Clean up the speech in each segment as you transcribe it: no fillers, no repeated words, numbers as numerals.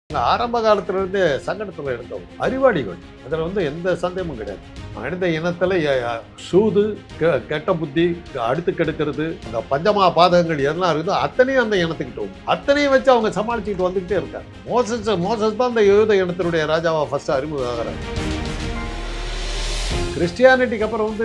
ஆரம்ப காலத்துல இருந்தே சங்கடத்துல இருந்தோம் அறிவாளிகள். அதுல எந்த சந்தேகமும் கிடையாது. மனித இனத்துல சூது, கெட்ட புத்தி, அடுத்து கெடுக்கிறது, இந்த பஞ்சமா பாதகங்கள் எதெல்லாம் இருக்குதோ அத்தனையும் அந்த இனத்துக்கிட்ட உண்டு. அத்தனையும் வச்சு அவங்க சமாளிச்சுட்டு வந்துகிட்டே இருக்காங்க. மோசஸ் தான் இந்த யூத இனத்தினுடைய ராஜாவா ஃபர்ஸ்ட் அறிமுகம் ஆகிறாங்க. கிறிஸ்டியானிட்டிக்கு அப்புறம்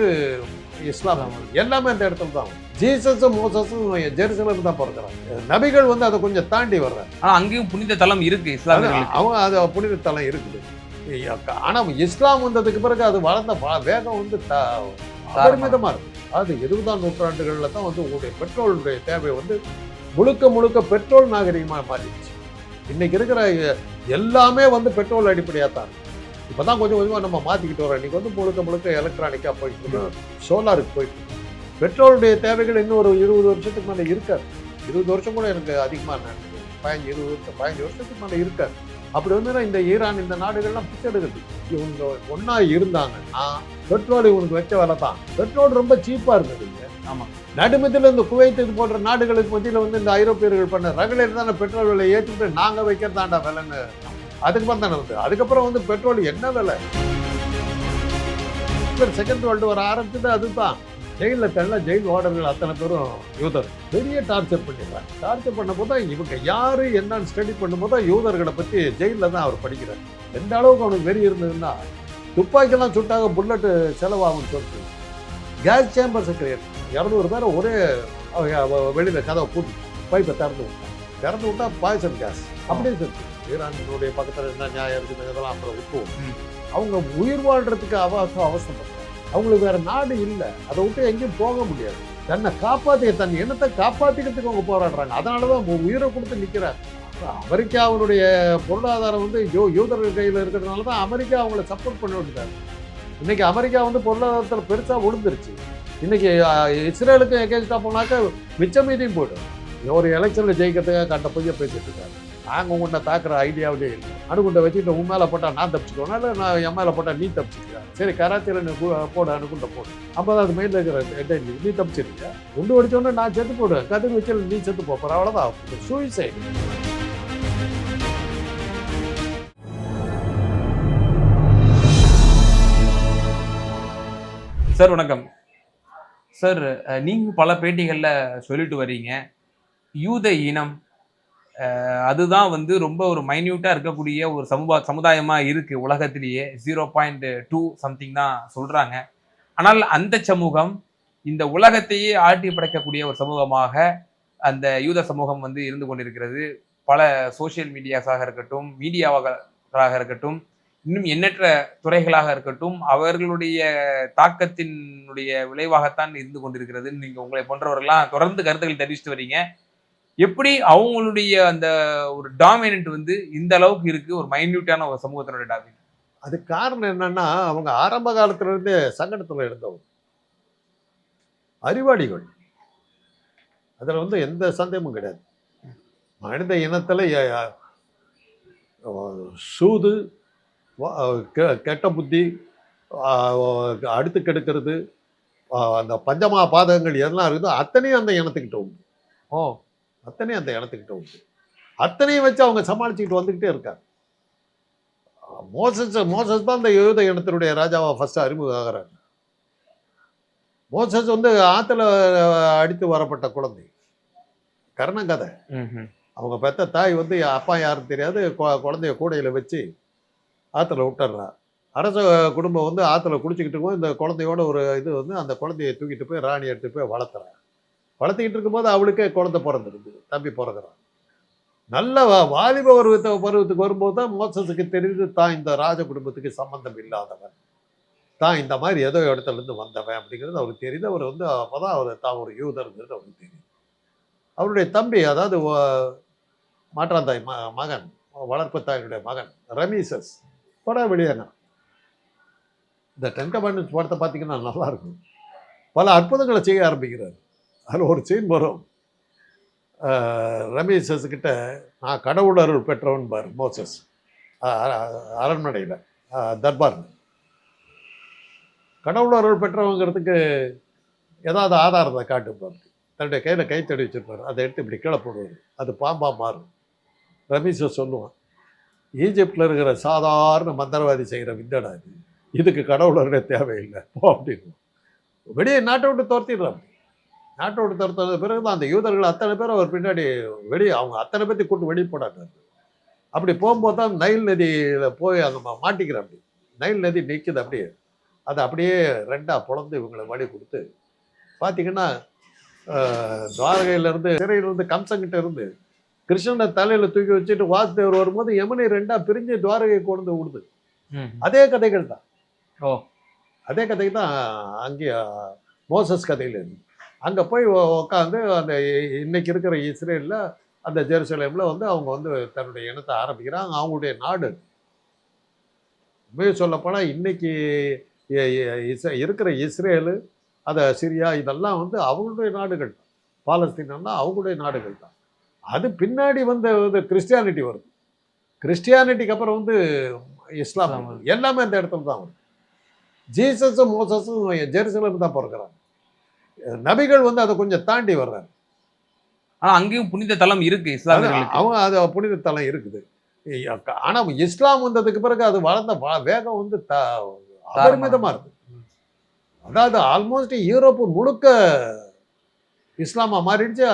இஸ்லாம் எல்லாமே அந்த இடத்துல தான். ஜீசஸும் மோசஸும் ஜெருசலேம் தான் பிறக்கிறாங்க. நபிகள் அதை கொஞ்சம் தாண்டி வர்றாங்க. ஆனா அங்கேயும் புனித தலம் இருக்கு இஸ்லாமியர்களுக்கு. அவங்க அது புனித தலம் இருக்குது. ஆனா இஸ்லாம் வந்ததுக்கு பிறகு அது வளர்ந்த வேகம் அபரிமிதமா இருக்கு. அது 20ஆம் நூற்றாண்டுகள்ல தான் உங்களுடைய பெட்ரோலுடைய தேவை முழுக்க முழுக்க பெட்ரோல் நாகரிகமா மாறிடுச்சு. இன்னைக்கு இருக்கிற எல்லாமே பெட்ரோல் அடிப்படையா தான் இருக்கு. இப்பதான் கொஞ்சம் கொஞ்சமா நம்ம மாத்திக்கிட்டு வரோம். இன்னைக்கு முழுக்க முழுக்க எலக்ட்ரானிக்கா போயிட்டு சோலாருக்கு போயிட்டு பெட்ரோலுடைய தேவைகள் இன்னும் ஒரு 20 வருஷத்துக்கு மேலே இருக்காது. 20 வருஷம் கூட எனக்கு அதிகமாக 15 வருஷத்துக்கு மேலே இருக்காது. அப்படி இந்த ஈரான் இந்த நாடுகள்லாம் பிச்சை எடுக்குது. இவங்க ஒன்னா இருந்தாங்கன்னா பெட்ரோல் இவனுக்கு வச்ச வேலை தான். பெட்ரோல் ரொம்ப சீப்பா இருந்ததுங்க. ஆமா, நடுமத்தில இந்த குவைத் இது போன்ற நாடுகளுக்கு மத்தியில் இந்த ஐரோப்பியர்கள் பண்ண ரகலையில் தானே பெட்ரோல் விலை ஏற்றிட்டு நாங்க வைக்கிறதாண்டா விலைன்னு அதுக்கப்புறம் தானே அதுக்கப்புறம் பெட்ரோல் என்ன விலை. செகண்ட் வேர்ல்டு வார் ஆரம்பிச்சது அதுதான். ஜெயிலில் தள்ள ஜெயில் வார்டர்கள் அத்தனை பேரும் யூதர் பெரிய டார்ச்சர் பண்ணிடுறாங்க. டார்ச்சர் பண்ண போது இவங்க யாரு என்னன்னு ஸ்டடி பண்ணும்போது யூதர்களை பற்றி ஜெயிலில் தான் அவர் படிக்கிறார். எந்த அளவுக்கு அவனுக்கு வெறி இருந்ததுன்னா துப்பாக்கியெல்லாம் சுட்டாக புல்லட்டு செலவாகும்னு சொல்லிட்டு கேஸ் சேம்பர்ஸை கிரியேட் 200 பேரை ஒரே வெளியில் கதவை பூட்டி பைப்பை திறந்து விட்டா பாய்சன் கேஸ் அப்படியே சொல்லி ஈரானுடைய பக்கத்தில் என்ன நியாயம் இருக்குது இதெல்லாம் அப்புறம் விட்டுவோம். அவங்க உயிர் வாழ்றதுக்கு அவசரப்படுறாங்க. அவங்களுக்கு வேற நாடு இல்லை. அதை விட்டு எங்கேயும் போக முடியாது. தன்னை காப்பாற்றி தன் இனத்தை காப்பாற்றிக்கிறதுக்கு அவங்க போராடுறாங்க. அதனாலதான் உயிரை கொடுத்து நிற்கிறாங்க. அமெரிக்காவுடைய பொருளாதாரம் யூதர்கள் கையில் இருக்கிறதுனால தான் அமெரிக்கா அவங்கள சப்போர்ட் பண்ண வேண்டியது. இன்னைக்கு அமெரிக்கா பொருளாதாரத்தில் பெருசா விழுந்துருச்சு. இன்னைக்கு இஸ்ரேலுக்கும் எகேன்ஸ்டா போனாக்க மிச்ச மீதியும் போய்டும். ஒரு எலெக்ஷன்ல ஜெயிக்கிறதுக்காக கண்ட பொய்ய பேசிட்டு இருக்காரு. நாங்கள் உன்னை தாக்குற ஐடியாவிலே இல்லை. அணுகுண்டை வச்சுட்டு உன் மேலே போட்டால் நான் தப்பிச்சுக்கோனா இல்லை நான் என் மேலே போட்டால் நீ தப்பிச்சுக்கிறேன். சரி கராச்சியில் நீ போடு அணுகுண்டை போடு. 50வது மைண்டில் இருக்கிற நீ தப்பிச்சிருக்க. குண்டு வெடிச்சோன்னே நான் செத்து போடுவேன். கதிர் வச்சு நீ செத்து போகிற அவ்வளோதான். சூசைட். சார் வணக்கம். சார் நீங்க பல பேட்டிகள்ல சொல்லிட்டு வர்றீங்க யூத இனம் அதுதான் ரொம்ப ஒரு மைன்யூட்டா இருக்கக்கூடிய ஒரு சமுதாயமா இருக்கு உலகத்திலேயே. 0.2 சம்திங் தான் சொல்றாங்க. ஆனால் அந்த சமூகம் இந்த உலகத்தையே ஆட்டி படைக்கக்கூடிய ஒரு சமூகமாக அந்த யூத சமூகம் இருந்து கொண்டிருக்கிறது. பல சோசியல் மீடியாஸாக இருக்கட்டும், மீடியாவாக இருக்கட்டும், இன்னும் எண்ணற்ற துறைகளாக இருக்கட்டும், அவர்களுடைய தாக்கத்தினுடைய விளைவாகத்தான் இருந்து கொண்டிருக்கிறது. நீங்க உங்களை போன்றவர்கள்லாம் தொடர்ந்து கருத்துக்கள் தெரிவிச்சுட்டு வரீங்க. எப்படி அவங்களுடைய அந்த ஒரு டாமினன்ட் இந்த அளவுக்கு இருக்கு, ஒரு மைன்யூட்டான ஒரு சமூகத்தினுடைய டாமினன்ட்? அது காரணம் என்னன்னா அவங்க ஆரம்ப காலத்துல இருந்தே சங்கடத்துல இருந்தவங்க அறிவாளிகள். அதுல எந்த சந்தேகமும் கிடையாது. மனித இனத்துல சூது, கெட்ட புத்தி, அடுத்து கெடுக்கிறது, அந்த பஞ்சமா பாதகங்கள் எதெல்லாம் இருக்குதோ அத்தனையும் அந்த இனத்துக்கிட்ட உண்டு. அத்தனையும் அந்த இனத்துக்கிட்ட உண்டு. அத்தனையும் வச்சு அவங்க சமாளிச்சுக்கிட்டு வந்துக்கிட்டே இருக்காங்க. மோசஸ் தான் இந்த யூத இனத்தினுடைய ராஜாவா ஃபர்ஸ்ட் அறிமுகம் ஆகிறாங்க. மோசஸ் ஆத்துல அடித்து வரப்பட்ட குழந்தை. கர்ணங்கதை. அவங்க பெத்த தாய் அப்பா யாருன்னு தெரியாது. குழந்தைய கூடையில வச்சு ஆத்துல விட்டுறா. அரச குடும்பம் ஆத்துல குடிச்சுக்கிட்டு இருக்கும். இந்த குழந்தையோட ஒரு இது அந்த குழந்தைய தூக்கிட்டு போய் ராணி எடுத்து போய் வளர்த்துறான். வளர்த்திக்கிட்டு இருக்கும்போது அவளுக்கே குழந்தை பிறந்துருக்கு. தம்பி பிறகுறான். நல்ல வாலிப பருவத்துக்கு வரும்போது தான் மோசஸுக்கு தெரியுது தான் இந்த ராஜ குடும்பத்துக்கு சம்பந்தம் இல்லாதவன், தான் இந்த மாதிரி ஏதோ இடத்துல இருந்து வந்தவன் அப்படிங்கிறது அவருக்கு தெரியுது. அவர் அப்பதான் அவர் தான் ஒரு யூதர்ங்கிறது அவருக்கு தெரியுது. அவருடைய தம்பி, அதாவது மாற்றாந்தாய் மகன், வளர்ப்பு தாயினுடைய மகன் ரமீசஸ் படம் வெளியேறான். இந்த 10 கமாண்ட்மெண்ட்ஸ் படத்தை பார்த்தீங்கன்னா நல்லா இருக்கும். பல அற்புதங்களை செய்ய ஆரம்பிக்கிறார். அதில் ஒரு சீன் வரும். ரமீசஸ் கிட்ட நான் கடவுள் அருள் பெற்றவன் பார் மோசஸ் அரண்மனையில் தர்பார். கடவுள் அருள் பெற்றவங்கிறதுக்கு ஏதாவது ஆதாரத்தை காட்டுப்பார். தன்னுடைய கையில் கைத்தடி வச்சிருப்பார். அதை எடுத்து இப்படி கீழே போடுவார். அது பாம்பா மாறும். ரமீசஸ் சொல்லுவான், ஈஜிப்டில் இருக்கிற சாதாரண மந்திரவாதி செய்கிற விந்தடா இது, இதுக்கு கடவுளருடைய தேவையில்லை போ அப்படின்னு வெளியே நாட்டை விட்டு துரத்திடுறாங்க. நாட்டை விட்டு துரத்துறது பிறகு தான் அந்த யூதர்கள் அத்தனை பேர் அவர் பின்னாடி வெளியே அவங்க அத்தனை பேர்த்தி கூட்டு வெளியே போடாங்க. அப்படி போகும்போது தான் நைல் நதியில் போய் அங்கே மாட்டிக்கிற அப்படி நைல் நதி நிற்குது அப்படியே, அதை அப்படியே ரெண்டாக பொழந்து இவங்களை வழி கொடுத்து பார்த்தீங்கன்னா துவாரகையிலேருந்து சிறையிலேருந்து கம்சங்கிட்ட இருந்து கிருஷ்ணனை தலையில் தூக்கி வச்சுட்டு வாசுதேவர் வரும்போது யமுனை ரெண்டாக பிரிஞ்சு துவாரகை கொண்டு விடுது. அதே கதைகள் தான். அதே கதை தான் அங்கே மோசஸ் கதையில் இருந்து அங்கே போய் உட்காந்து அந்த இன்னைக்கு இருக்கிற இஸ்ரேலில் அந்த ஜெருசலேமில் வந்து அவங்க வந்து தன்னுடைய இனத்தை ஆரம்பிக்கிறாங்க. அவங்களுடைய நாடு உண்மையை சொல்லப்போனால் இன்னைக்கு இருக்கிற இஸ்ரேலு, அதை சிரியா, இதெல்லாம் வந்து அவங்களுடைய நாடுகள் தான். பாலஸ்தீனம்னா அவங்களுடைய நாடுகள் தான். அது பின்னாடி வந்து கிறிஸ்டியானிட்டி வருது. கிறிஸ்டியானிட்டிக்கு அப்புறம் வந்து இஸ்லாம் எல்லாமே அந்த இடத்துல தான் வருது. ஜீசஸும் மோசஸும் ஜெருசலேம் தான் பிறக்கிறாங்க. நபிகள் வந்து அதை கொஞ்சம் தாண்டி வர்றாங்க. ஆனால் அங்கேயும் புனித தலம் இருக்கு இஸ்லாமியர்களுக்கு. அவங்க அது புனித தலம் இருக்குது. ஆனால் இஸ்லாம் வந்ததுக்கு பிறகு அது வளர்ந்த வேகம் வந்து அபரிமிதமாக இருக்குது. அதாவது ஆல்மோஸ்ட் யூரோப்பு முழுக்க இஸ்லாமா மாறிடுச்சு.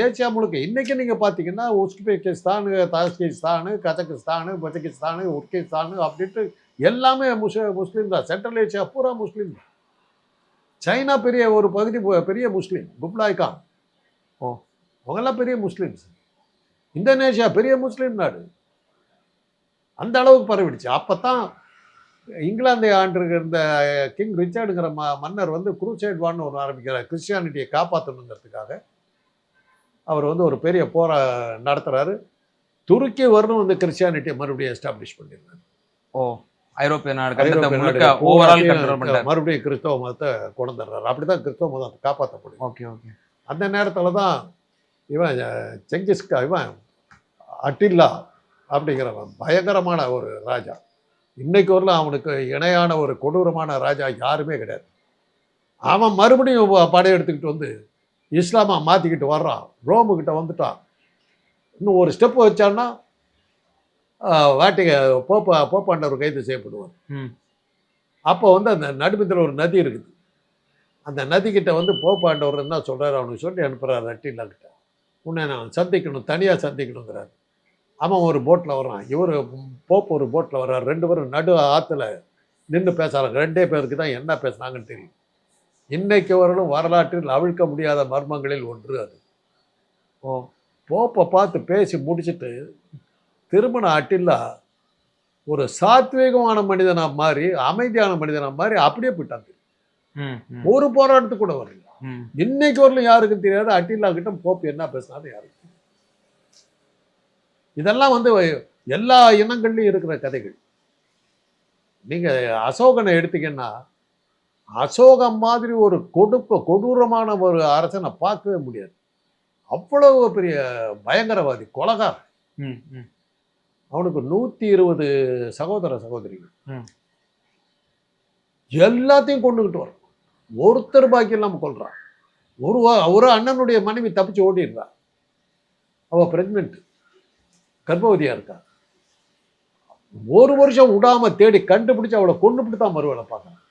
ஏசியா முழுக்க இன்னைக்கு நீங்கள் பார்த்தீங்கன்னா உஸ்பெகிஸ்தான், தாஜிகிஸ்தான், கஜகிஸ்தான், பஜகிஸ்தான், உர்கிஸ்தான் அப்படின்ட்டு எல்லாமே முஸ்லீம் தான். சென்ட்ரல் ஏசியா பூரா முஸ்லீம் தான். சைனா பெரிய ஒரு பகுதி பெரிய முஸ்லீம், குப்லாய் கான் அவங்கெல்லாம் பெரிய முஸ்லீம்ஸ். இந்தோனேஷியா பெரிய முஸ்லீம் நாடு. அந்த அளவுக்கு பரவிடுச்சு. அப்போ தான் இங்கிலாந்தை ஆண்டு இருந்த கிங் ரிச்சர்டுங்கிற மன்னர் வந்து குரூசைட் வான்னு ஒன்று ஆரம்பிக்கிறார். கிறிஸ்டியானிட்டியை காப்பாற்றணுங்கிறதுக்காக அவர் வந்து ஒரு பெரிய போரை நடத்துகிறாரு. துருக்கி வரணும் வந்து கிறிஸ்டியானிட்டியை மறுபடியும் எஸ்டாப்ளிஷ் பண்ணிடுறாரு. ஐரோப்பிய நாடு மறுபடியும் கிறிஸ்தவ மதத்தை கொண்டு வந்துடுறாரு. அப்படிதான் கிறிஸ்தவ மதத்தை காப்பாற்றப்படும். Okay okay. அந்த நேரத்தில் தான் இவன் செங்கிஸ்கா, இவன் அட்டில்லா அப்படிங்கிறவன் பயங்கரமான ஒரு ராஜா. இன்னைக்கு வரலாம் அவனுக்கு இணையான ஒரு கொடூரமான ராஜா யாருமே கிடையாது. அவன் மறுபடியும் படையெடுத்துக்கிட்டு வந்து இஸ்லாமா மாற்றிக்கிட்டு வர்றான். ரோமுக்கிட்ட வந்துட்டான். இன்னும் ஒரு ஸ்டெப் வச்சான்னா போப்பாண்டவர் கைது செய்யப்படுவார். அப்போ வந்து அந்த நடுமத்தில் ஒரு நதி இருக்குது. அந்த நதிக்கிட்ட வந்து போப்பாண்டவர் என்ன சொல்கிறார், அவனுக்கு சொல்லி அனுப்புகிறார் அட்டில்லாக்கிட்ட, உன்னை நான் சந்திக்கணும், தனியாக சந்திக்கணுங்கிறார். அவன் ஒரு போட்டில் வர்றான், இவர் போப் ஒரு போட்டில் வர்றார். ரெண்டு பேரும் நடு ஆற்றுல நின்று பேசுகிறாங்க. ரெண்டே பேருக்கு தான் என்ன பேசுனாங்கன்னு தெரியும். இன்னைக்கு வரலும் வரலாற்றில் அவிழ்க்க முடியாத மர்மங்களில் ஒன்று அது. போப்பை பார்த்து பேசி முடிச்சுட்டு திருமண அட்டில்லா ஒரு சாத்வீகமான மனிதனாக மாறி, அமைதியான மனிதனாக மாறி அப்படியே போயிட்டாங்க. ஒரு போராட்டத்துக்கு கூட வரல. இன்னைக்கு வரலும் யாருக்கும் தெரியாது அட்டில்லா கிட்ட போப்பு என்ன பேசினாலும் யாருக்கு. இதெல்லாம் வந்து எல்லா இனங்கள்லையும் இருக்கிற கதைகள். நீங்க அசோகனை எடுத்தீங்கன்னா, அசோகம் மாதிரி ஒரு கொடூரமான ஒரு அரசனை பார்க்கவே முடியாது. அவ்வளவு பெரிய பயங்கரவாதி, கொலகார். அவனுக்கு 120 சகோதர சகோதரிகள். எல்லாத்தையும் கொண்டுகிட்டு வரான். ஒருத்தர் பாக்கி இல்லாம கொள்றான். ஒரு அண்ணனுடைய மனைவி தப்பிச்சு ஓடிடுறான். அவ பிரெக்னென்ட், கர்ப்பவதியா இருக்கா. ஒரு வருஷம் விடாம தேடி கண்டுபிடிச்சு அவளை கொண்டுபிட்டு தான் மறுவேளை பார்க்கறான்.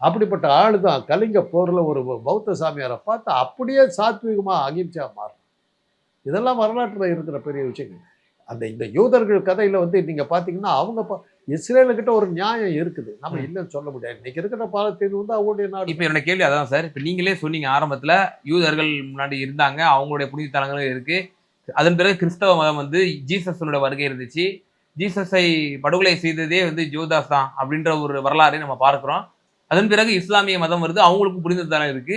அப்படிப்பட்ட ஆளு தான் கலிங்க போர்ல ஒரு பௌத்த சாமியாரை பார்த்து அப்படியே சாத்வீகமா அகிம்சா மாறும். இதெல்லாம் வரலாற்றுல இருக்கிற பெரிய விஷயங்கள். இந்த யூதர்கள் கதையில வந்து நீங்க பாத்தீங்கன்னா அவங்க இஸ்ரேலுக்கிட்ட ஒரு நியாயம் இருக்குது. நம்ம இல்லைன்னு சொல்ல முடியாது. இன்னைக்கு இருக்கிற பாலத்தீன் வந்து அவங்களுடைய நாடு. இப்ப என்னோட கேள்வி அதான் சார். இப்ப நீங்களே சொன்னீங்க ஆரம்பத்துல யூதர்கள் முன்னாடி இருந்தாங்க, அவங்களுடைய புனித தலங்களும் இருக்கு. அதன் பிறகு கிறிஸ்தவ மதம் வந்து ஜீசஸோட வருகை இருந்துச்சு. ஜீசஸை படுகொலை செய்ததே வந்து ஜூதாஸ் தான் அப்படின்ற ஒரு வரலாறை நம்ம பார்க்கிறோம். அதன் பிறகு இஸ்லாமிய மதம் வருது, அவங்களுக்கும் புனித தலம் இருக்கு.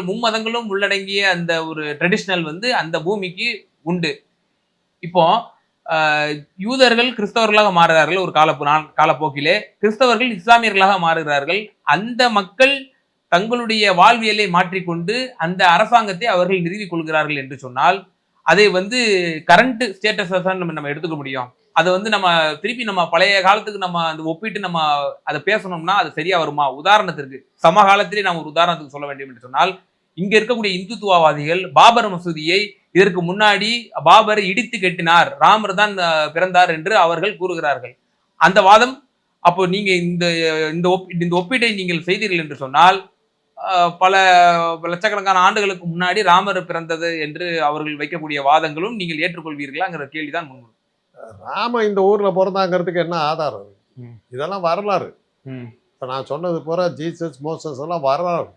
மும்மதங்களும் உள்ளடங்கிய அந்த ஒரு ட்ரெடிஷ்னல் வந்து அந்த பூமிக்கு உண்டு. இப்போ யூதர்கள் கிறிஸ்தவர்களாக மாறுகிறார்கள் ஒரு காலப்போக்கிலே. கிறிஸ்தவர்கள் இஸ்லாமியர்களாக மாறுகிறார்கள். அந்த மக்கள் தங்களுடைய வாழ்வியலை மாற்றிக்கொண்டு அந்த அரசாங்கத்தை அவர்கள் நிறுவிக் கொள்கிறார்கள் என்று சொன்னால், அதை வந்து கரண்ட் ஸ்டேட்டஸ் நம்ம எடுத்துக்க முடியும். அதை வந்து நம்ம திருப்பி நம்ம பழைய காலத்துக்கு நம்ம அந்த ஒப்பிட்டு நம்ம அதை பேசணும்னா அது சரியா வருமா? உதாரணத்திற்கு சமகாலத்திலே நாம் ஒரு உதாரணத்துக்கு சொல்ல வேண்டும் என்று சொன்னால், இங்க இருக்கக்கூடிய இந்துத்துவவாதிகள் பாபர் மசூதியை இதற்கு முன்னாடி பாபர் இடித்து கட்டினார், ராமர் தான் பிறந்தார் என்று அவர்கள் கூறுகிறார்கள். அந்த வாதம் அப்போ நீங்க இந்த இந்த ஒப்பீட்டை நீங்கள் செய்தீர்கள் என்று சொன்னால் பல லட்சக்கணக்கான ஆண்டுகளுக்கு முன்னாடி ராமர் பிறந்தது என்று அவர்கள் வைக்கக்கூடிய வாதங்களும் நீங்கள் ஏற்றுக்கொள்வீர்களாங்கிற கேள்விதான் முன். ராம இந்த ஊர்ல பிறந்தாங்கிறதுக்கு என்ன ஆதாரம்? இதெல்லாம் வரலாறு. இப்ப நான் சொன்னது போற ஜீசஸ் மோசஸ் எல்லாம் வரலாறு.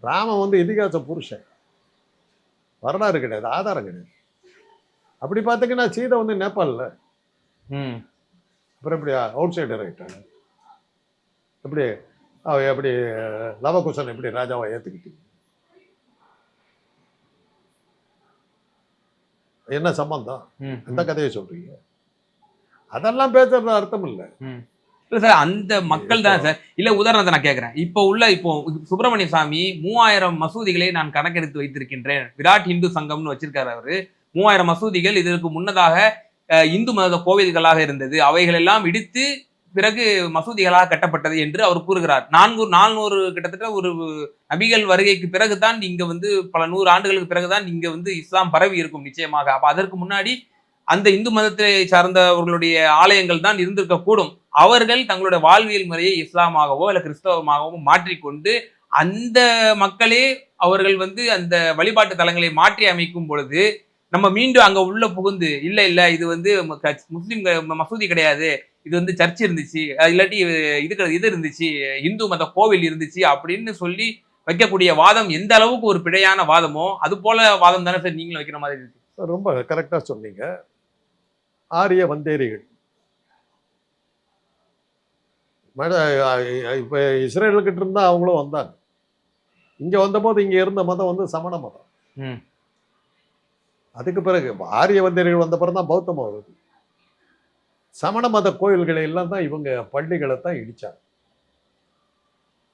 ராமன் வந்து இதிகாச புருஷன், வரலாறு கிடையாது, ஆதாரம் கிடையாது. அப்படி பார்த்தீங்கன்னா சீதை வந்து நேபாளில், அப்புறம் எப்படி அவுட் சைடர் ஆகிட்டாங்க? எப்படி எப்படி லவகுசன் எப்படி ராஜாவை ஏற்றுக்கிட்டீங்க? என்ன சம்பந்தம்? எந்த கதையை சொல்றீங்க? அதெல்லாம் பேசுறது அர்த்தம் இல்லை. இல்ல சார், அந்த மக்கள் தான் சார். இல்ல உதாரணத்தை நான் கேட்கிறேன். இப்போ சுப்பிரமணிய சாமி 3000 மசூதிகளை நான் கணக்கெடுத்து வைத்திருக்கின்றேன், விராட் இந்து சங்கம்னு வச்சிருக்காரு அவரு. 3000 மசூதிகள் இதற்கு முன்னதாக இந்து மத கோவில்களாக இருந்தது, அவைகள் எல்லாம் இடித்து பிறகு மசூதிகளாக கட்டப்பட்டது என்று அவர் கூறுகிறார். 400 கிட்டத்தட்ட ஒரு நபிகள் வருகைக்கு பிறகுதான் இங்க வந்து பல 100 ஆண்டுகளுக்கு பிறகுதான் இங்க வந்து இஸ்லாம் பரவி இருக்கும் நிச்சயமாக. அப்ப அதற்கு முன்னாடி அந்த இந்து மதத்தை சார்ந்தவர்களுடைய ஆலயங்கள் தான் இருந்திருக்க கூடும். அவர்கள் தங்களுடைய வாழ்வியல் முறையை இஸ்லாமாகவோ இல்ல கிறிஸ்தவமாகவோ மாற்றிக்கொண்டு அந்த மக்களே அவர்கள் வந்து அந்த வழிபாட்டு தலங்களை மாற்றி அமைக்கும் பொழுது நம்ம மீண்டும் அங்க உள்ள புகுந்து இல்ல இது வந்து முஸ்லிம் மசூதி கிடையாது, இது வந்து சர்ச் இருந்துச்சு, இல்லாட்டி இது இருந்துச்சு, இந்து மத கோவில் இருந்துச்சு அப்படின்னு சொல்லி வைக்கக்கூடிய வாதம் எந்த அளவுக்கு ஒரு பிழையான வாதமோ அது போல வாதம் தானே சார் நீங்களும் வைக்கிற மாதிரி இருக்கு. ரொம்ப கரெக்டா சொன்னீங்க. ஆரிய வந்தேரிகள் இப்ப இஸ்ரேலுக்கிட்ட இருந்தா அவங்களும் வந்தாங்க. இங்க வந்தபோது இங்க இருந்த மதம் வந்து சமண மதம். அதுக்கு பிறகு ஆரிய வந்தேரிகள் வந்த பிறகு தான் பௌத்த மதம் வருது. சமண மத கோயில்களை எல்லாம் தான் இவங்க பள்ளிகளை தான் இடிச்சாங்க.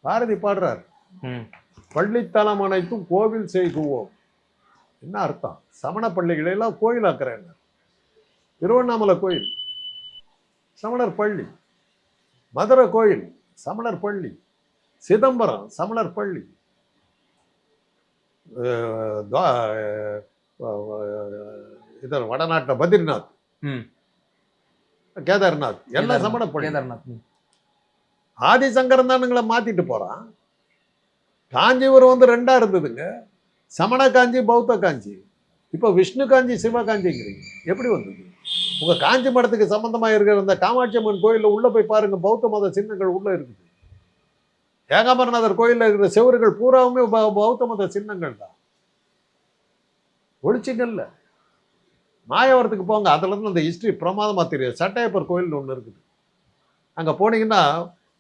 பாரதி பாடுறாரு, பள்ளித்தலம் அனைத்தும் கோவில் செய்குவோம். என்ன அர்த்தம்? சமண பள்ளிகளை எல்லாம் கோயிலாக்குறேன். திருவண்ணாமலை கோயில் சமணர் பள்ளி, மதுரை கோயில் சமணர் பள்ளி, சிதம்பரம் சமணர் பள்ளி, இதர் வடநாட்டில் பத்ரிநாத், கேதார்நாத் எல்லாம் சமண பள்ளி. ஆதிசங்கரன் தானுங்களை மாத்திட்டு போறான். காஞ்சிபுரம் வந்து 2ஆ இருந்ததுங்க, சமண காஞ்சி பௌத்த காஞ்சி. இப்போ விஷ்ணு காஞ்சி சிவ காஞ்சிங்கிறீங்க, எப்படி வந்தது? உங்க காஞ்சி மடத்துக்கு சம்பந்தமா இருக்கிற அந்த காமாட்சி அம்மன் கோயிலில் உள்ள போய் பாருங்க, பௌத்த மத சின்னங்கள் உள்ள இருக்குது. ஏகாம்பரநாதர் கோயிலில் இருக்கிற செவறுகள் பூராவுமே பௌத்த மத சின்னங்கள் தான். ஒழிச்சிங்கல்ல. மாயவரத்துக்கு போங்க, அதுல இருந்து அந்த ஹிஸ்டரி பிரமாதமா தெரியும். சட்டையப்பர் கோயில்னு ஒன்று இருக்குது, அங்க போனீங்கன்னா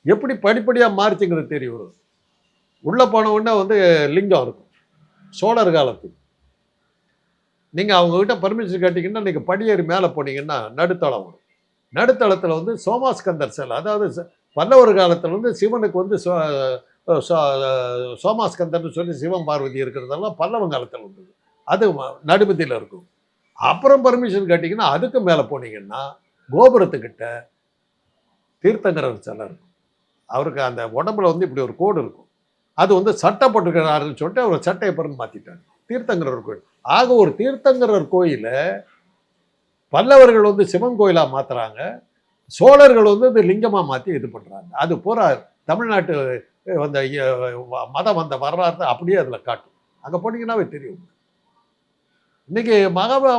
எப்படி படிப்படியா மாறிச்சுங்கிறது தெரியும். வரும் உள்ள போன உடனே வந்து லிங்கம் இருக்கும், சோழர் காலத்துக்கு. நீங்கள் அவங்ககிட்ட பர்மிஷன் கேட்டிங்கன்னா நீங்கள் படியேறி மேலே போனீங்கன்னா நடுத்தளம் வரும். நடுத்தளத்தில் வந்து சோமாஸ்கந்தர் சிலை, அதாவது பல்லவர் காலத்தில் வந்து சிவனுக்கு வந்து சோமாஸ்கந்தர்னு சொல்லி சிவன் பார்வதி இருக்கிறதெல்லாம் பல்லவன் காலத்தில் வந்தது. அது நடுமத்தியில் இருக்கும். அப்புறம் பர்மிஷன் கேட்டிங்கன்னா அதுக்கு மேலே போனீங்கன்னா கோபுரத்துக்கிட்ட தீர்த்தங்கரர் சிலை இருக்கும். அவருக்கு அந்த உடம்புல வந்து இப்படி ஒரு கோடு இருக்கும். அது வந்து சட்டப்பட்டுக்கிறாருன்னு சொல்லிட்டு அவர் சட்டையை பிறகு மாற்றிட்டாங்க, தீர்த்தங்கரர் கோயில். ஆக ஒரு தீர்த்தங்கரர் கோயிலை பல்லவர்கள் வந்து சிவன் கோயிலாக மாற்றுறாங்க, சோழர்கள் வந்து இது லிங்கமாக மாற்றி இது பண்ணுறாங்க. அது பூரா தமிழ்நாட்டு வந்த மதம் வந்த வரலாறு அப்படியே அதில் காட்டும். அங்கே போனீங்கன்னாவே தெரியும். இன்னைக்கு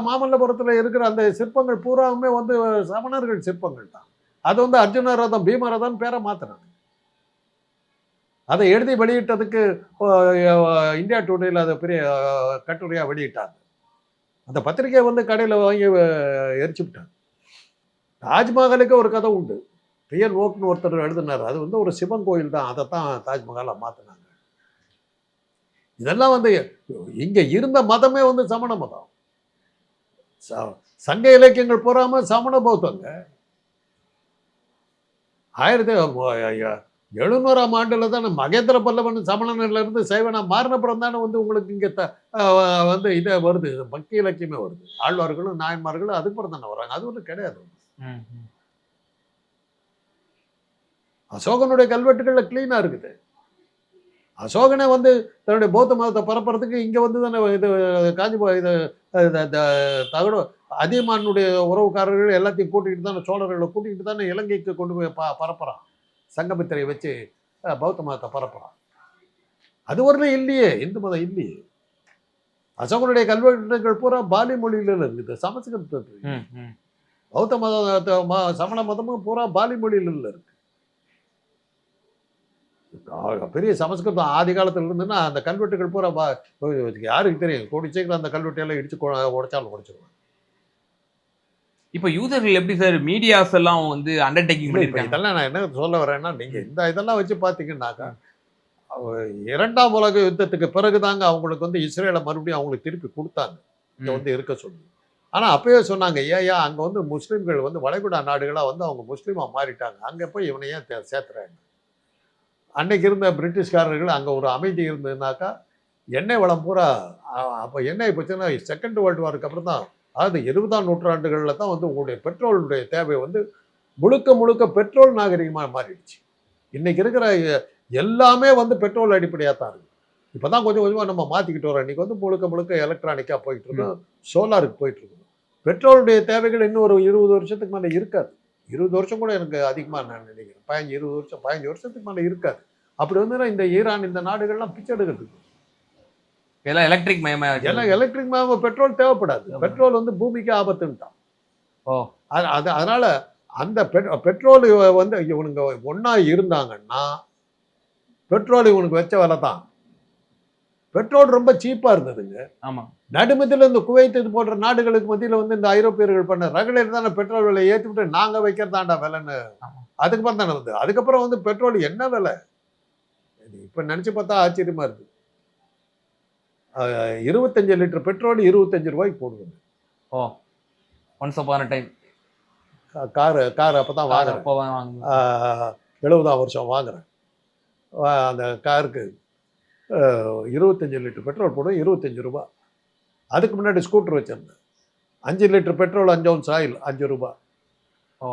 மாமல்லபுரத்தில் இருக்கிற அந்த சிற்பங்கள் பூராவுமே வந்து சமணர்கள் சிற்பங்கள் தான். அது வந்து அர்ஜுன ரதம் பீமரதம் பேரை மாற்றினாங்க. அதை எழுதி வெளியிட்டதுக்கு இந்தியா டுடேல அதை பெரிய கட்டுரையாக வெளியிட்டாங்க. அந்த பத்திரிகையை வந்து கடையில் வாங்கி எரிச்சு விட்டாங்க. தாஜ்மஹாலுக்கு ஒரு கதை உண்டு, பிஎன் ஓக்னு ஒருத்தர் எழுதினார். அது வந்து ஒரு சிவன் கோயில் தான், அதை தான் தாஜ்மஹாலை மாற்றினாங்க. இதெல்லாம் வந்து இங்கே இருந்த மதமே வந்து சமண மதம். சங்க இலக்கியங்கள் போறாமல் சமண பௌத்தங்க 1700ஆம் ஆண்டுல தானே மகேந்திர பல்லவன் சமணன்ல இருந்து சைவனா மாறினப்புறம் தானே வந்து உங்களுக்கு இங்கே வந்து இதே வருது, பக்தி இலக்கியமே வருது. ஆழ்வார்களும் நாயன்மார்களும் அதுக்கப்புறம் தானே வர்றாங்க. அது ஒன்றும் கிடையாது. அசோகனுடைய கல்வெட்டுகள்ல கிளீனா இருக்குது. அசோகனே வந்து தன்னுடைய பௌத்த மதத்தை பரப்புறதுக்கு இங்க வந்து தானே இது காஞ்சிபுரம் இது தகடு அதியமானுடைய உறவுக்காரர்கள் எல்லாத்தையும் கூட்டிகிட்டு தானே சோழர்களை கூட்டிகிட்டு தானே இலங்கைக்கு கொண்டு போய் பரப்புறான். சங்கமித்திரையை வச்சு பௌத்த மதத்தை பரப்புறான். அது வரலும் இல்லையே, இந்து மதம் இல்லையே. அசோகனுடைய கல்வெட்டுகள் பூரா பாலி மொழியில இருக்குது, சமஸ்கிருதத்தில். பௌத்த சமண மதமும் பூரா பாலி மொழியில இருக்கு. பெரிய சமஸ்கிருதம் ஆதி காலத்துல இருந்துன்னா அந்த கல்வெட்டுகள் பூரா யாருக்கு தெரியும்? கோடி சீக்கிரம் அந்த கல்வெட்டையெல்லாம் இடிச்சு உடைச்சாலும் உடைச்சிருவாங்க. இப்ப யூதர்கள் எப்படி சார் மீடியாஸ் எல்லாம் வந்து அண்டர்டேக்கிங் பண்ணிருக்காங்க? இதெல்லாம் நான் என்ன சொல்ல வரேன்னா, நீங்க இந்த இதெல்லாம் வச்சு பாத்தீங்கன்னாக்கா, இரண்டாம் உலக யுத்தத்துக்கு பிறகுதாங்க அவங்களுக்கு வந்து இஸ்ரேலை மறுபடியும் அவங்களுக்கு திருப்பி கொடுத்தாங்க, இங்க வந்து இருக்க சொல்லி. ஆனா அப்பயே சொன்னாங்க, ஏயா அங்க வந்து முஸ்லீம்கள் வந்து வளைகுடா நாடுகளா வந்து அவங்க முஸ்லீமா மாறிட்டாங்க, அங்க போய் இவனை ஏன் சேர்த்துறாங்க? அன்னைக்கு இருந்த பிரிட்டிஷ்காரர்கள் அங்கே ஒரு அமைதி இருந்ததுனாக்கா எண்ணெய் வளம் பூரா அப்போ எண்ணெய் போச்சுன்னா செகண்ட் வேர்ல்டு வாருக்கு அப்புறம் தான், அதாவது 20ஆம் நூற்றாண்டுகளில் தான் வந்து உங்களுடைய பெட்ரோலுடைய தேவை வந்து முழுக்க முழுக்க பெட்ரோல் நாகரிகமாக மாறிடுச்சு. இன்னைக்கு இருக்கிற எல்லாமே வந்து பெட்ரோல் அடிப்படையாக தான் இருக்குது. இப்போ தான் கொஞ்சம் கொஞ்சமாக நம்ம மாற்றிக்கிட்டு வரோம். இன்றைக்கி வந்து முழுக்க முழுக்க எலக்ட்ரானிக்காக போயிட்டு இருக்கோம், சோலாருக்கு போயிட்டு இருக்கோம். பெட்ரோலுடைய தேவைகள் இன்னும் ஒரு 20 வருஷத்துக்கு மேலே இருக்காது. 20 வருஷம் கூட எனக்கு அதிகமாக நான் நினைக்கிறேன். 15 வருஷத்துக்கு மேலே இருக்காது. அப்படி வந்து இந்த ஈரான் இந்த நாடுகள்லாம் பிச்சை எடுக்கிறதுக்கு எல்லாம் எலக்ட்ரிக் மயமாக, எல்லாம் எலக்ட்ரிக் மயமாக பெட்ரோல் தேவைப்படாது. பெட்ரோல் வந்து பூமிக்கு ஆபத்துன்ட்டான். அதனால அந்த பெட்ரோல் வந்து இவனுங்க ஒன்றா இருந்தாங்கன்னா பெட்ரோல் இவனுக்கு வச்ச வேலை தான். பெட்ரோல் ரொம்ப சீப்பாக இருந்ததுங்க. ஆமாம். நடுமத்தியில் இந்த குவைத் இது போன்ற நாடுகளுக்கு மத்தியில் வந்து இந்த ஐரோப்பியர்கள் பண்ண ரகலையில் தானே பெட்ரோல் விலை ஏற்றி விட்டு நாங்கள் வைக்கிறதாண்டா விலைன்னு. அதுக்கப்புறம் தானே வந்து அதுக்கப்புறம் வந்து பெட்ரோல் என்ன விலை இப்போ நினச்சி பார்த்தா ஆச்சரியமா இருக்கு. 25 லிட்டர் பெட்ரோல் 25 ரூபாய்க்கு போடுவது. ஓ, ஒன்ஸ் அப்பான் டைம் கார் அப்போ தான் வாங்குறேன். 70ஆம் வருஷம் வாங்குறேன். அந்த காருக்கு 25 லிட்டர் பெட்ரோல் போடும், 25 ரூபா. அதுக்கு முன்னாடி ஸ்கூட்டர் வச்சிருந்தேன், 5 லிட்டர் பெட்ரோல் 5 ounce ஆயில் 5 ரூபா. ஓ,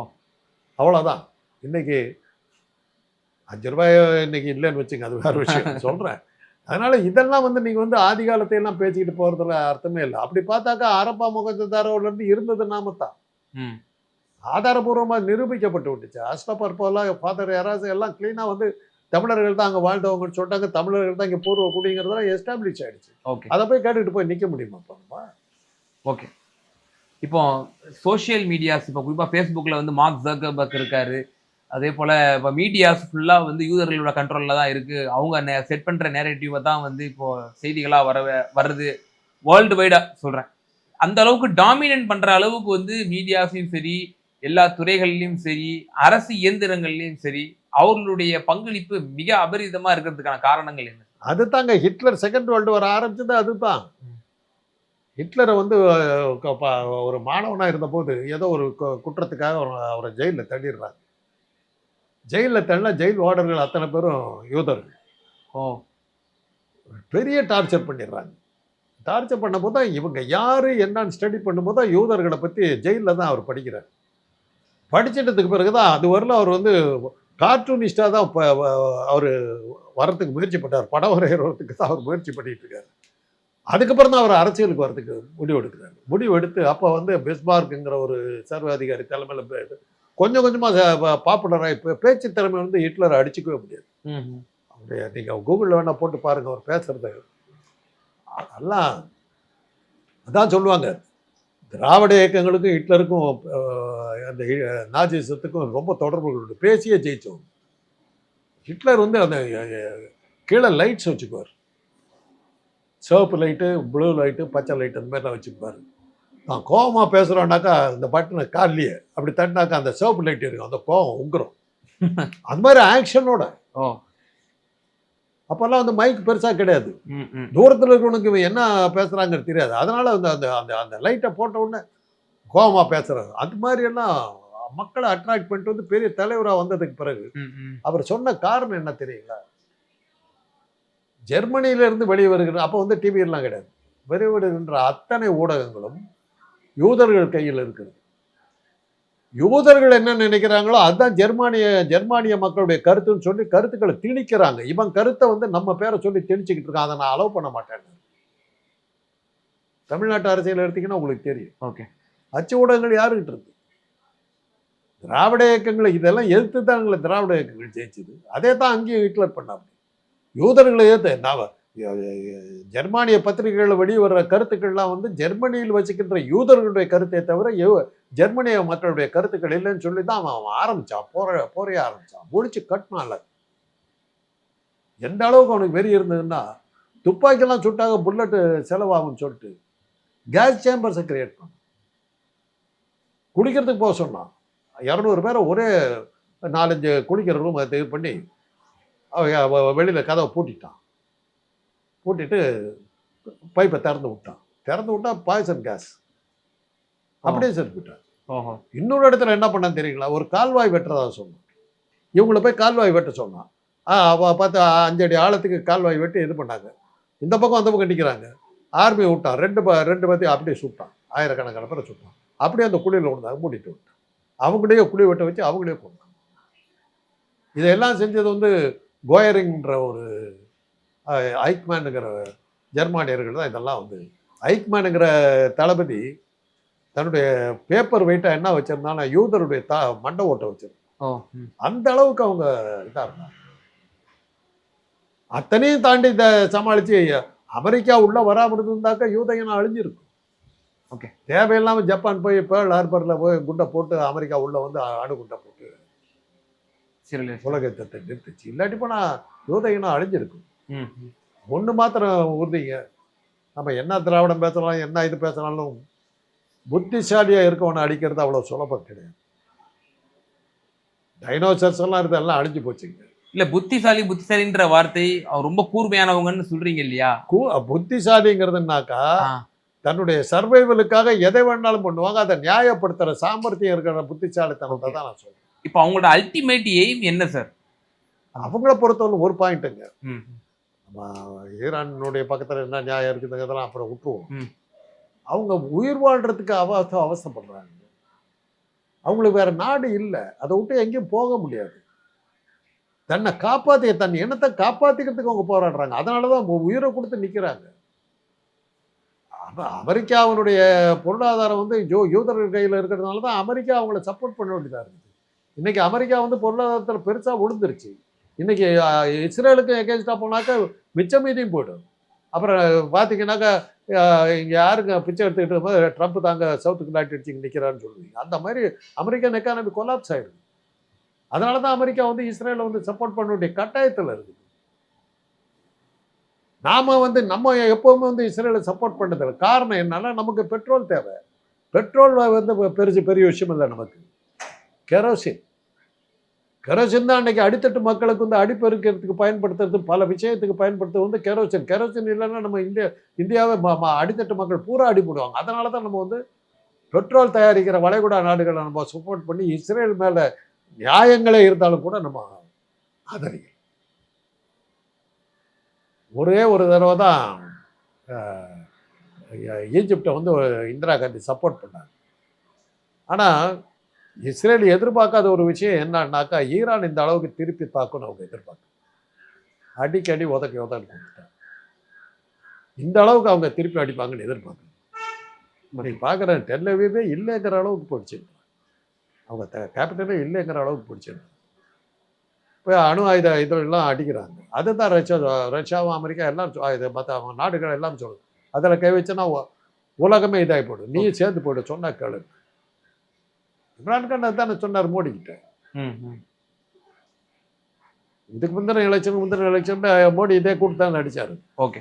அவ்வளோதான். இன்னைக்கு 5 ரூபாய் இன்னைக்கு இல்லைன்னு வச்சுங்க, அது வேறு விஷயம் சொல்கிறேன். அதனால இதெல்லாம் வந்து நீங்கள் வந்து ஆதி காலத்தையெல்லாம் பேசிக்கிட்டு போகிறதுல அர்த்தமே இல்லை. அப்படி பார்த்தாக்கா அரப்பா முகத்தாரோலேருந்து இருந்தது நாம தான். ஆதாரபூர்வமாக நிரூபிக்கப்பட்டு விட்டுச்சு. அஸ்லப்பர்போலாம் ஃபாதர் யாராவது எல்லாம் க்ளீனாக வந்து தமிழர்கள் தான் அங்கே வாழ்ந்தவங்கன்னு சொல்லிட்டாங்க, தமிழர்கள் தான் இங்கே பூர்வ குடிங்கிறதெல்லாம் எஸ்டாப்ளிஷ் ஆகிடுச்சு. ஓகே, அதை போய் கேட்டுக்கிட்டு போய் நிற்க முடியுமா? ஓகே. இப்போ சோஷியல் மீடியாஸ், இப்போ குறிப்பாக ஃபேஸ்புக்கில் வந்து மார்க் ஜக்கர்பர்க் இருக்காரு. அதே போல் இப்போ மீடியாஸ் ஃபுல்லாக வந்து யூதர்களோட கண்ட்ரோலில் தான் இருக்குது. அவங்க செட் பண்ணுற நேரேட்டிவை தான் வந்து இப்போது செய்திகளாக வருது. வேர்ல்டு வைடாக சொல்கிறேன். அந்த அளவுக்கு டாமினேட் பண்ணுற அளவுக்கு வந்து மீடியாஸையும் சரி, எல்லா துறைகள்லையும் சரி, அரசு இயந்திரங்கள்லையும் சரி, அவர்களுடைய பங்களிப்பு மிக அபரிதமாக இருக்கிறதுக்கான காரணங்கள் என்ன? அதுதாங்க ஹிட்லர் செகண்ட் வேர்ல்டு வார் ஆரம்பிச்சது அதுதான். ஹிட்லரை வந்து ஒரு மாணவனாக இருந்தபோது ஏதோ ஒரு குற்றத்துக்காக அவரை ஜெயிலில் தள்ளிடுறாங்க. ஜெயிலில் தள்ளினா ஜெயில் வார்டர்கள் அத்தனை பேரும் யூதர்கள். பெரிய டார்ச்சர் பண்ணிடுறாங்க. டார்ச்சர் பண்ணும்போது தான் இவங்க யார் என்னன்னு ஸ்டடி பண்ணும்போது தான் யூதர்களை பற்றி ஜெயிலில் தான் அவர் படிக்கிறார். படிச்சிட்டதுக்கு பிறகு தான் அது வரல அவர் வந்து கார்ட்டூனிஸ்டாக தான் அவர் வரத்துக்கு முயற்சி பண்ணார். படம் வரைகிறதுக்கு தான் அவர் முயற்சி பண்ணிட்டு இருக்காரு. அதுக்கப்புறம் தான் அவர் அரசியலுக்கு வரதுக்கு முடிவு எடுக்கிறார். முடிவு எடுத்து அப்போ வந்து பிஸ்மார்க்குங்கிற ஒரு சர்வாதிகாரி தலைமையில் கொஞ்சம் கொஞ்சமாக பாப்புலராக இப்போ பேச்சு திறமை வந்து ஹிட்லரை அடிச்சுக்கவே முடியாது. அப்படியே நீங்கள் கூகுளில் வேணால் போட்டு பாருங்கள் அவர் பேசுறது. அதெல்லாம் அதான் சொல்லுவாங்க, திராவிட இயக்கங்களுக்கும் ஹிட்லருக்கும் அந்த நாஜிசத்துக்கும் ரொம்ப தொடர்புகள் உண்டு. பேசியே ஜெயிச்சோம். ஹிட்லர் வந்து அந்த கீழே லைட்ஸ் வச்சுக்குவார், சிவப்பு லைட்டு, ப்ளூ லைட்டு, பச்சை லைட்டு, அந்த மாதிரிலாம் வச்சுக்குவார். நான் கோபமாக பேசுகிறோன்னாக்கா இந்த பட்டனை கார்லேயே அப்படி தட்டினாக்கா அந்த சிவப்பு லைட் இருக்கும், அந்த கோபம் உங்குறோம். அந்த மாதிரி ஆக்ஷனோட. அப்போல்லாம் வந்து மைக் பெருசாக கிடையாது, தூரத்தில் இருக்கிறவனுக்கு இவன் என்ன பேசுகிறாங்கன்னு தெரியாது. அதனால் வந்து அந்த அந்த அந்த லைட்டை போட்ட உடனே கோபமாக பேசுகிறாங்க. அது மாதிரியெல்லாம் மக்களை அட்ராக்ட் பண்ணிட்டு வந்து பெரிய தலைவராக வந்ததுக்கு பிறகு அவர் சொன்ன காரணம் என்ன தெரியுங்களா? ஜெர்மனியிலேருந்து வெளியே வருகிற அப்போ வந்து டிவியெல்லாம் கிடையாது. வெளிவருகின்ற அத்தனை ஊடகங்களும் யூதர்கள் கையில் இருக்குது. யூதர்கள் என்ன நினைக்கிறாங்களோ அதுதான் ஜெர்மானிய மக்களுடைய கருத்துன்னு சொல்லி கருத்துக்களை திணிக்கிறாங்க. இவன் கருத்தை வந்து நம்ம பேரை சொல்லி திணிச்சுக்கிட்டு இருக்கான். அதை நான் அலோவ் பண்ண மாட்டேன். தமிழ்நாட்டு அரசியல் எடுத்தீங்கன்னா உங்களுக்கு தெரியும். ஓகே. அச்சு ஊடகங்கள் யாருக்கிட்ட இருக்கு? திராவிட இயக்கங்களை இதெல்லாம் எதிர்த்து தான் திராவிட இயக்கங்கள் ஜெயிச்சது. அதே தான் அங்கேயும் ஹிட்லர் பண்ணாங்க. யூதர்களை எதிர்த்து ஜெர்மானிய பத்திரிகைகளில் வெளிவர கருத்துக்கள்லாம் வந்து ஜெர்மனியில் வச்சுக்கின்ற யூதர்களுடைய கருத்தை தவிர ஜெர்மனிய மக்களுடைய கருத்துக்கள் இல்லைன்னு சொல்லி தான் அவன் ஆரம்பிச்சான். போரைய ஆரம்பிச்சான். முடிச்சு கட்டினான்ல. எந்த அளவுக்கு அவனுக்கு வெறி இருந்ததுன்னா, துப்பாக்கியெல்லாம் சுட்டாக புல்லட்டு செலவாகும்னு சொல்லிட்டு கேஸ் சேம்பர்ஸை கிரியேட் பண்ணான். குடிக்கிறதுக்கு போக சொன்னான். 200 பேரை ஒரே 4-5 குடிக்கிற ரூம் அதை இது பண்ணி வெளியில் கதவை பூட்டிட்டான். பூட்டிட்டு பைப்பை திறந்து விட்டா பாய்சன் கேஸ் அப்படியே செத்து போயிட்டான். இன்னொரு இடத்துல என்ன பண்ணான்னு தெரியுங்களா? ஒரு கால்வாய் வெட்டுறதா சொன்னான். இவங்களை போய் கால்வாய் வெட்ட சொன்னான். பார்த்து 5 அடி ஆழத்துக்கு கால்வாய் வெட்டி இது பண்ணாங்க. இந்த பக்கம் அந்த பக்கம் நிற்கிறாங்க. ஆர்மி விட்டான். ரெண்டு பேர்த்தையும் அப்படியே சுட்டான். ஆயிரக்கணக்கான பேரை சுட்டான். அப்படியே அந்த குழியில் விழுந்தாங்க. மூடிட்டு விட்டான். அவங்களையே குழி வெட்ட வச்சு அவங்களே கொண்டாங்க. இதெல்லாம் செஞ்சது வந்து கோயரிங்கிற ஒரு ஐக்மேனுங்கிற ஜெர்மானியர்கள் தான் இதெல்லாம் வந்து. ஐக்மேனுங்கிற தளபதி தன்னுடைய பேப்பர் வெயிட்டாக என்ன வச்சிருந்தாலும் யூதருடைய மண்டை ஓட்டை வச்சிருந்தான். அந்த அளவுக்கு அவங்க இதாக இருந்தாங்க. அத்தனையும் தாண்டி இதை சமாளித்து அமெரிக்கா உள்ளே வராமல் இருந்திருந்தாக்கா யூதையனா அழிஞ்சிருக்கும். ஓகே. தேவையில்லாமல் ஜப்பான் போய் பேர்ல் ஹார்பரில் போய் குண்டை போட்டு அமெரிக்கா உள்ளே வந்து அணுகுண்டை போட்டு உலகத்தை நிறுத்துச்சு. இல்லாட்டி போனால் யூதையனா அழிஞ்சிருக்கும். ஒன்று மாத்திரம் உறுதிங்க, நம்ம என்ன திராவிடம் பேசலாம் என்ன இது பேசலாலும் புத்திசாலியாக இருக்கவனை அடிக்கிறது அவ்வளோ சுலபம் கிடையாது. டைனோசர்ஸ் எல்லாம் இதெல்லாம் அழிஞ்சு போச்சுங்க. இல்லை, புத்திசாலின்ற வார்த்தை ரொம்ப கூர்மையானவங்கன்னு சொல்றீங்க இல்லையா? புத்திசாலிங்கிறதுனாக்கா தன்னுடைய சர்வைவலுக்காக எதை வேணாலும் பண்ணுவாங்க. அதை நியாயப்படுத்துகிற சாமர்த்தியம் இருக்கிற புத்திசாலித்தனத்தை தான் நான் சொல்றேன். இப்போ அவங்களோட அல்டிமேட் எய்ம் என்ன சார்? அவங்கள பொறுத்தவரை ஒரு பாயிண்ட்டுங்க. நம்ம ஈரானுடைய பக்கத்தில் என்ன நியாயம் இருக்குதுங்கிறதெல்லாம் அப்புறம் விட்டுருவோம். அவங்க உயிர் வாழ்றதுக்கு அவசரப்படுறாங்க. அவங்களுக்கு வேற நாடு இல்லை. அதை விட்டு எங்கேயும் போக முடியாது. தன்னை தன் இனத்தை காப்பாற்றிக்கிறதுக்கு அவங்க போராடுறாங்க. அதனால தான் உயிரை கொடுத்து நிற்கிறாங்க. அமெரிக்காவினுடைய பொருளாதாரம் வந்து யூதர்கள் கையில் இருக்கிறதுனால தான் அமெரிக்கா அவங்கள சப்போர்ட் பண்ண வேண்டியதாக இருக்குது. இன்றைக்கி அமெரிக்கா வந்து பொருளாதாரத்தில் பெருசாக விழுந்துருச்சு. இன்றைக்கி இஸ்ரேலுக்கு எகேன்ஸ்டாக போனாக்கா மிச்சம் மீதியும் போய்டும். அப்புறம் பார்த்தீங்கன்னாக்கா இங்கே யாருங்க பிச்சை எடுத்துக்கிட்டு போது ட்ரம்ப் தாங்க சவுத்துக்கு நாட்டு அடிச்சு நிற்கிறான்னு சொல்லுவீங்க. அந்த மாதிரி அமெரிக்கன் எக்கானமி கொலாப்ஸ் ஆகிடுது. அதனால தான் அமெரிக்கா வந்து இஸ்ரேலை வந்து சப்போர்ட் பண்ண வேண்டிய கட்டாயத்தில் இருக்குது. நாம் வந்து நம்ம எப்போவுமே வந்து இஸ்ரேலை சப்போர்ட் பண்ணதில்லை. காரணம் என்னன்னா, நமக்கு பெட்ரோல் தேவை. பெட்ரோல் வந்து பெரிய விஷயம் இல்லை நமக்கு. கெரோசின் தான் அன்றைக்கி அடித்தட்டு மக்களுக்கு வந்து அடிப்பெருக்கிறதுக்கு பயன்படுத்துறது, பல விஷயத்துக்கு பயன்படுத்துறது வந்து கெரோசின் இல்லைன்னா நம்ம இந்தியாவை அடித்தட்டு மக்கள் பூரா அடிபடுவாங்க. அதனால தான் நம்ம வந்து பெட்ரோல் தயாரிக்கிற வளைகுடா நாடுகளை நம்ம சப்போர்ட் பண்ணி இஸ்ரேல் மேலே நியாயங்களே இருந்தாலும் கூட நம்ம ஆதரிக்கிறோம். ஒரே ஒரு தடவை தான் ஈஜிப்டை வந்து இந்திரா காந்தி சப்போர்ட் பண்ணாங்க. ஆனால் இஸ்ரேல் எதிர்பார்க்காத ஒரு விஷயம் என்னன்னாக்கா, ஈரான் இந்த அளவுக்கு திருப்பி தாக்குன்னு அவங்க எதிர்பார்க்க அடிக்கடி உதக்கி கொடுத்துட்டாங்க. இந்த அளவுக்கு அவங்க திருப்பி அடிப்பாங்கன்னு எதிர்பார்க்க. நீங்கள் பார்க்குற டெல் அவீவே இல்லைங்கிற அளவுக்கு போயிடுச்சு. அவங்க கேபிட்டலே இல்லைங்கிற அளவுக்கு பிடிச்சிருந்தாங்க. இப்போ அணு ஆயுத இதெல்லாம் அடிக்கிறாங்க. அதுதான் ரஷ்யாவும் அமெரிக்கா எல்லாம் இது மற்ற நாடுகள் எல்லாம் சொல்லுது. அதில் கை வச்சுன்னா உலகமே இதாகி போடும். நீ சேர்ந்து போய்டு சொன்னா கேளு. இம்ரான்கான் தானே சொன்னார் மோடிக்கிட்ட. இதுக்கு முந்தின எலெக்ஷன் மோடி இதே கூட்டு தான் நடிச்சாரு. ஓகே.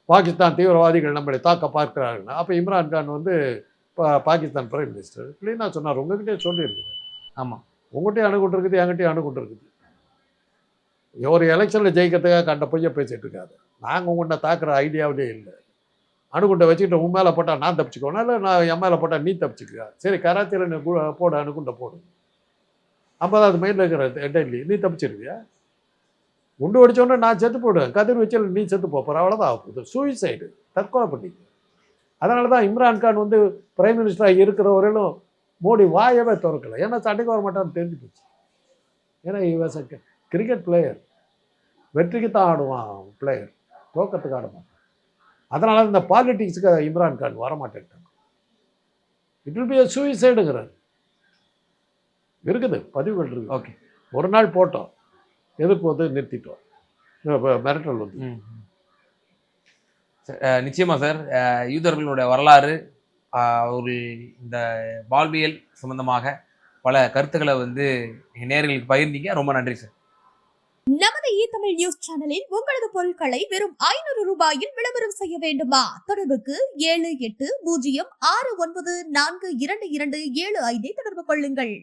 பாகிஸ்தான் தீவிரவாதிகள் நம்மளை தாக்க பார்க்கிறார்கள். அப்போ இம்ரான்கான் வந்து பாகிஸ்தான் பிரைம் மினிஸ்டர் கிளீனாக சொன்னார், உங்ககிட்டே சொல்லியிருக்குது. ஆமாம், உங்கள்கிட்டயும் அணுகுண்டு இருக்குது, என்கிட்டயும் அணுகுண்டு இருக்குது. ஒரு எலெக்ஷனில் ஜெயிக்கிறதுக்காக கண்ட பொய்ய பேசிகிட்டு இருக்காது. நாங்கள் உங்கள்கிட்ட தாக்குற ஐடியாவிலே இல்லை. அணுகுண்டை வச்சுக்கிட்டு உன் மேலே போட்டால் நான் தப்பிச்சுக்கோனா, இல்லை நான் என் மேலே போட்டால் நீ தப்பிச்சுக்க. சரி, கராச்சியில் நீ போடு, அணுகுண்டை போடு. 50வது மைண்டில் இருக்கிற டெல்லி நீ தப்பிச்சிருவியா? குண்டு வெடிச்சோன்னே நான் செத்து போடுவேன், கதிர் வச்சு நீ செத்து போகிற, அவ்வளோதான் ஆகுது. சூசைடு, தற்கொலை பண்ணிக்க. அதனால தான் இம்ரான்கான் வந்து பிரைம் மினிஸ்டராக இருக்கிற வரையிலும் மோடி வாயவே திறக்கல. ஏன்னா சண்டைக்கு வர மாட்டான்னு தெரிஞ்சு போச்சு. ஏன்னா இவன் கிரிக்கெட் பிளேயர், வெற்றிக்கு தான் ஆடுவான் பிளேயர், தோக்கத்துக்கு ஆட மாட்டான். அதனால இந்த பாலிட்டிக்ஸுக்கு இம்ரான்கான் வர மாட்டேன்ட்டாங்க. It will be a suicideங்கிறார். இருக்குது, பதிவுகள் இருக்குது. ஓகே, ஒரு நாள் போட்டோம், எதிர்ப்பு வந்து நிறுத்திட்டோம், மிரட்டல் வந்து. நிச்சயமா சார். யூதர்களுடைய வரலாறு, அவர்கள் இந்த வாழ்வியல் சம்பந்தமாக பல கருத்துக்களை வந்து நேயர்களுக்கு பகிர்ந்தீங்க. ரொம்ப நன்றி சார். நமது தமிழ் நியூஸ் சேனலில் உங்களது பொருட்களை வெறும் 500 ரூபாயில் விளம்பரம் செய்ய வேண்டுமா? தொடர்புக்கு 7806942275 தொடர்பு கொள்ளுங்கள்.